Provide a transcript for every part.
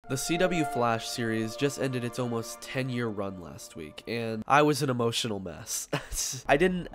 The CW Flash series just ended its almost 10-year run last week, and I was an emotional mess. I didn't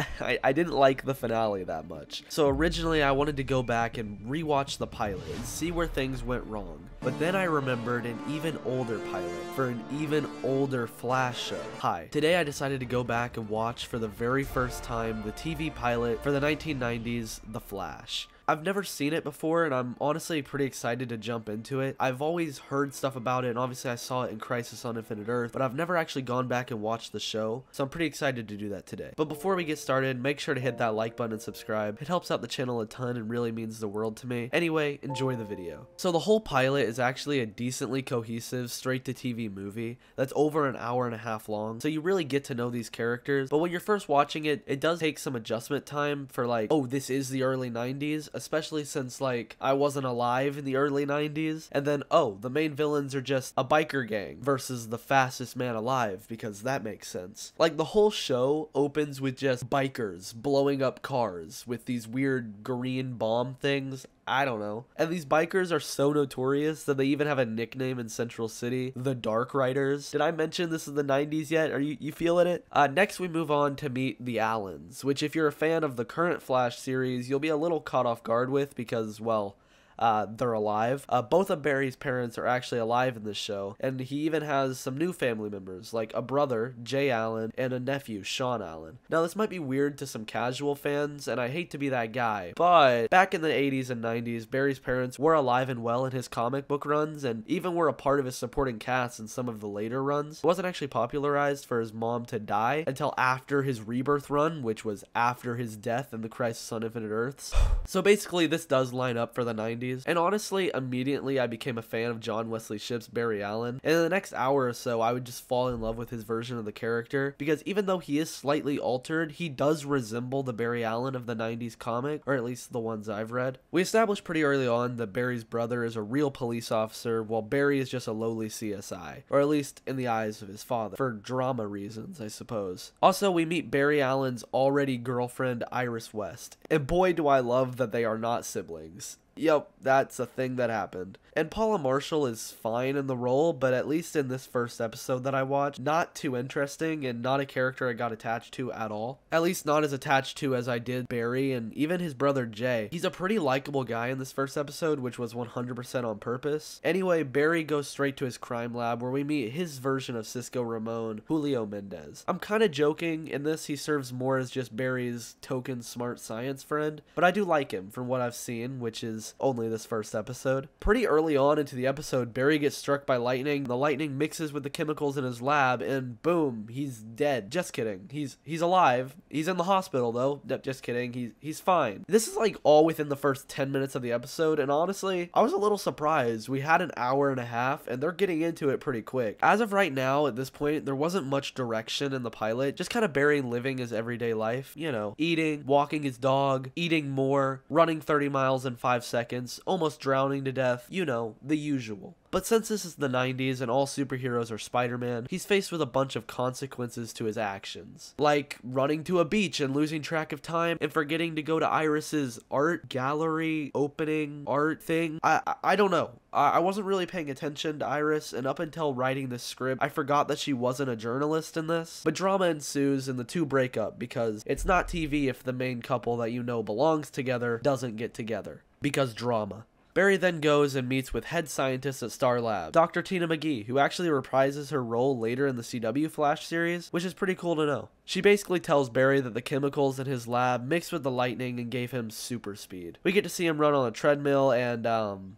like the finale that much. So originally I wanted to go back and rewatch the pilot and see where things went wrong. But then I remembered an even older pilot for an even older Flash show. Hi, today I decided to go back and watch for the very first time the TV pilot for the 1990s, The Flash. I've never seen it before, and I'm honestly pretty excited to jump into it. I've always heard stuff about it, and obviously I saw it in Crisis on Infinite Earth, but I've never actually gone back and watched the show, so I'm pretty excited to do that today. But before we get started, make sure to hit that like button and subscribe. It helps out the channel a ton and really means the world to me. Anyway, enjoy the video. So the whole pilot is actually a decently cohesive, straight-to-TV movie that's over an hour and a half long, so you really get to know these characters, but when you're first watching it, it does take some adjustment time for like, oh, this is the early 90s, especially since like I wasn't alive in the early 90s, and then oh, the main villains are just a biker gang versus the fastest man alive, because that makes sense. Like the whole show opens with just bikers blowing up cars with these weird green bomb things. I don't know. And these bikers are so notorious that they even have a nickname in Central City, the Dark Riders. Did I mention this is the 90s yet? Are you feeling it? Next we move on to meet the Allens, which if you're a fan of the current Flash series, you'll be a little caught off guard with because, well, they're alive. Both of Barry's parents are actually alive in this show, and he even has some new family members, like a brother, Jay Allen, and a nephew, Sean Allen. Now, this might be weird to some casual fans, and I hate to be that guy, but back in the 80s and 90s, Barry's parents were alive and well in his comic book runs, and even were a part of his supporting cast in some of the later runs. It wasn't actually popularized for his mom to die until after his Rebirth run, which was after his death in the Crisis on Infinite Earths. So basically, this does line up for the 90s. And honestly, immediately I became a fan of John Wesley Shipp's Barry Allen, and in the next hour or so I would just fall in love with his version of the character, because even though he is slightly altered, he does resemble the Barry Allen of the 90s comic, or at least the ones I've read. We established pretty early on that Barry's brother is a real police officer, while Barry is just a lowly CSI, or at least in the eyes of his father, for drama reasons, I suppose. Also, we meet Barry Allen's already girlfriend, Iris West, and boy do I love that they are not siblings. Yep, that's a thing that happened. And Paula Marshall is fine in the role, but at least in this first episode that I watched, not too interesting and not a character I got attached to at all. At least not as attached to as I did Barry and even his brother Jay. He's a pretty likable guy in this first episode, which was 100% on purpose. Anyway, Barry goes straight to his crime lab where we meet his version of Cisco Ramon, Julio Mendez. I'm kind of joking, in this he serves more as just Barry's token smart science friend, but I do like him from what I've seen, which is only this first episode. Pretty early on into the episode, Barry gets struck by lightning. The lightning mixes with the chemicals in his lab, and boom, he's dead. Just kidding. He's alive. He's in the hospital though. Just kidding. He's fine. This is like all within the first 10 minutes of the episode, and honestly, I was a little surprised. We had an hour and a half, and they're getting into it pretty quick. As of right now, at this point, there wasn't much direction in the pilot. Just kind of Barry living his everyday life. You know, eating, walking his dog, eating more, running 30 miles in 5 seconds, almost drowning to death, you know, the usual. But since this is the 90s and all superheroes are Spider-Man, he's faced with a bunch of consequences to his actions. Like running to a beach and losing track of time and forgetting to go to Iris's art gallery opening art thing. I don't know. I wasn't really paying attention to Iris, and up until writing this script, I forgot that she wasn't a journalist in this. But drama ensues and the two break up, because it's not TV if the main couple that you know belongs together doesn't get together. Because drama. Barry then goes and meets with head scientist at Star Lab, Dr. Tina McGee, who actually reprises her role later in the CW Flash series, which is pretty cool to know. She basically tells Barry that the chemicals in his lab mixed with the lightning and gave him super speed. We get to see him run on a treadmill, and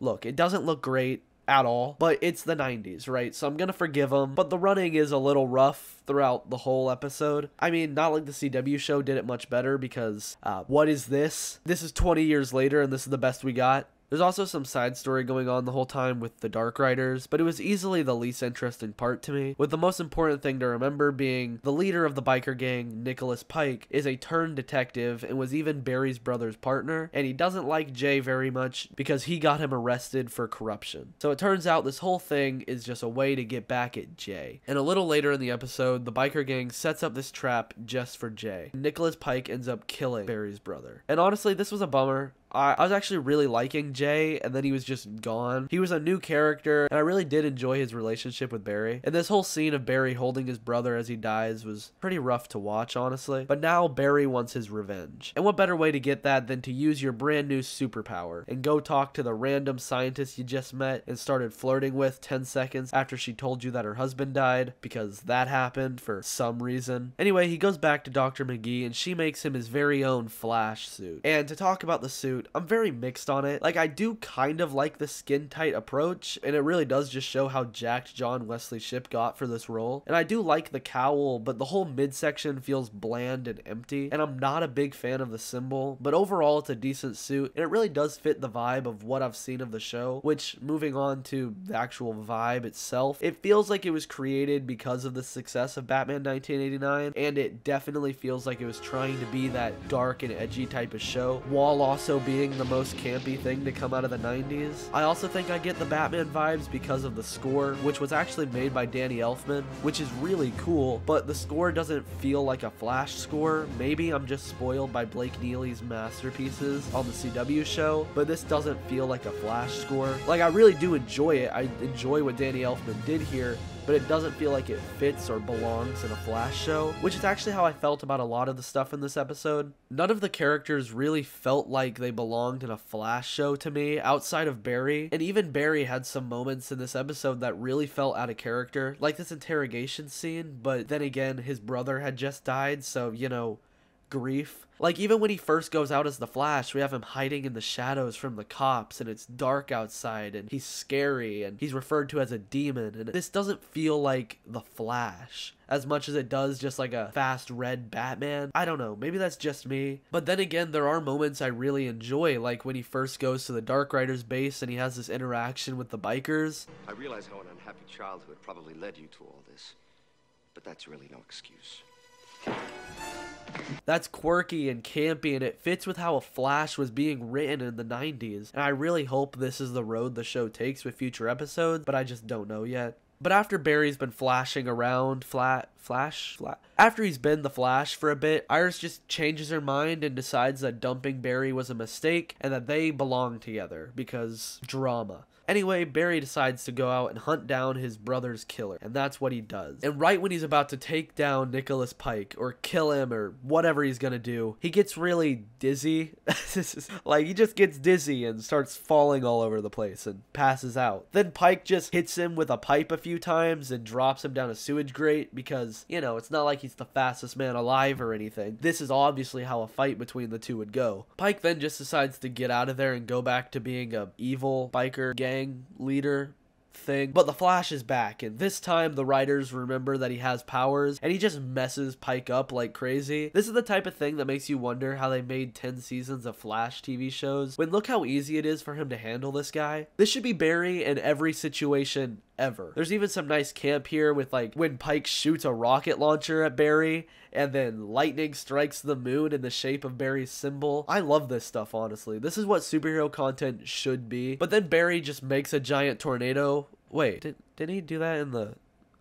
look, it doesn't look great at all, but it's the 90s, right? So I'm gonna forgive him, but the running is a little rough throughout the whole episode. I mean, not like the CW show did it much better, because what is this? This is 20 years later and this is the best we got. There's also some side story going on the whole time with the Dark Riders, but it was easily the least interesting part to me, with the most important thing to remember being the leader of the biker gang, Nicholas Pike, is a turned detective and was even Barry's brother's partner, and he doesn't like Jay very much because he got him arrested for corruption. So it turns out this whole thing is just a way to get back at Jay. And a little later in the episode, the biker gang sets up this trap just for Jay. Nicholas Pike ends up killing Barry's brother. And honestly, this was a bummer. I was actually really liking Jay, and then he was just gone. He was a new character, and I really did enjoy his relationship with Barry. And this whole scene of Barry holding his brother as he dies was pretty rough to watch, honestly. But now Barry wants his revenge. And what better way to get that than to use your brand new superpower and go talk to the random scientist you just met and started flirting with 10 seconds after she told you that her husband died, because that happened for some reason. Anyway, he goes back to Dr. McGee and she makes him his very own Flash suit. And to talk about the suit, I'm very mixed on it. Like, I do kind of like the skin tight approach, and it really does just show how jacked John Wesley Shipp got for this role. And I do like the cowl, but the whole midsection feels bland and empty, and I'm not a big fan of the symbol, but overall it's a decent suit, and it really does fit the vibe of what I've seen of the show, which, moving on to the actual vibe itself, it feels like it was created because of the success of Batman 1989, and it definitely feels like it was trying to be that dark and edgy type of show, while also being the most campy thing to come out of the 90s. I also think I get the Batman vibes because of the score, which was actually made by Danny Elfman, which is really cool, but the score doesn't feel like a Flash score. Maybe I'm just spoiled by Blake Neely's masterpieces on the CW show, but this doesn't feel like a Flash score. Like, I really do enjoy it. I enjoy what Danny Elfman did here, but it doesn't feel like it fits or belongs in a Flash show, which is actually how I felt about a lot of the stuff in this episode. None of the characters really felt like they belonged in a Flash show to me, outside of Barry, and even Barry had some moments in this episode that really felt out of character, like this interrogation scene, but then again, his brother had just died, so, you know, grief. Like, even when he first goes out as the Flash, we have him hiding in the shadows from the cops, and it's dark outside, and he's scary, and he's referred to as a demon, and this doesn't feel like the Flash as much as it does just like a fast red Batman. I don't know, maybe that's just me, but then again, there are moments I really enjoy, like when he first goes to the Dark Rider's base and he has this interaction with the bikers. I realize how an unhappy childhood probably led you to all this, but that's really no excuse. That's quirky and campy, and it fits with how a Flash was being written in the 90s, and I really hope this is the road the show takes with future episodes, but I just don't know yet. But after Barry's been flashing around, after he's been the Flash for a bit, Iris just changes her mind and decides that dumping Barry was a mistake and that they belong together, because drama. Anyway, Barry decides to go out and hunt down his brother's killer, and that's what he does. And right when he's about to take down Nicholas Pike, or kill him, or whatever he's gonna do, he gets really dizzy. Like, he just gets dizzy and starts falling all over the place and passes out. Then Pike just hits him with a pipe a few times and drops him down a sewage grate because, you know, it's not like he's the fastest man alive or anything. This is obviously how a fight between the two would go. Pike then just decides to get out of there and go back to being a evil biker gang leader thing, but the Flash is back, and this time the writers remember that he has powers, and he just messes Pike up like crazy. This is the type of thing that makes you wonder how they made 10 seasons of Flash TV shows, when look how easy it is for him to handle this guy. This should be Barry in every situation ever. There's even some nice camp here with, like, when Pike shoots a rocket launcher at Barry and then lightning strikes the moon in the shape of Barry's symbol. I love this stuff, honestly. This is what superhero content should be. But then Barry just makes a giant tornado. Wait, didn't he do that in the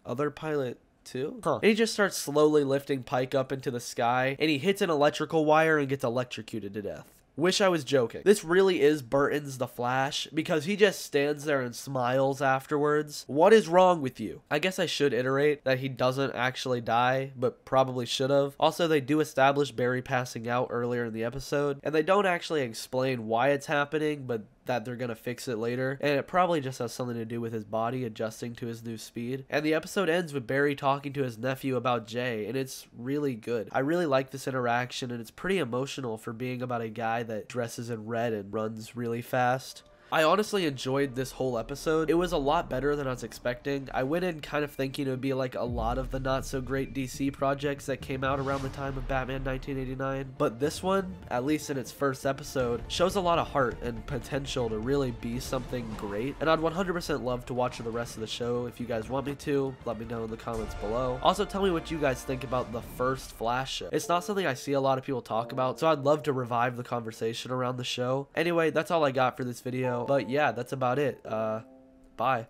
other pilot too? Huh. And he just starts slowly lifting Pike up into the sky, and he hits an electrical wire and gets electrocuted to death. Wish I was joking. This really is Burton's The Flash, because he just stands there and smiles afterwards. What is wrong with you? I guess I should iterate that he doesn't actually die, but probably should have. Also, they do establish Barry passing out earlier in the episode, and they don't actually explain why it's happening, but that they're gonna fix it later, and it probably just has something to do with his body adjusting to his new speed. And the episode ends with Barry talking to his nephew about Jay, and it's really good. I really like this interaction, and it's pretty emotional for being about a guy that dresses in red and runs really fast. I honestly enjoyed this whole episode. It was a lot better than I was expecting. I went in kind of thinking it would be like a lot of the not so great DC projects that came out around the time of Batman 1989, but this one, at least in its first episode, shows a lot of heart and potential to really be something great, and I'd 100% love to watch the rest of the show. If you guys want me to, let me know in the comments below. Also, tell me what you guys think about the first Flash show. It's not something I see a lot of people talk about, so I'd love to revive the conversation around the show. Anyway, that's all I got for this video. But yeah, that's about it. Bye.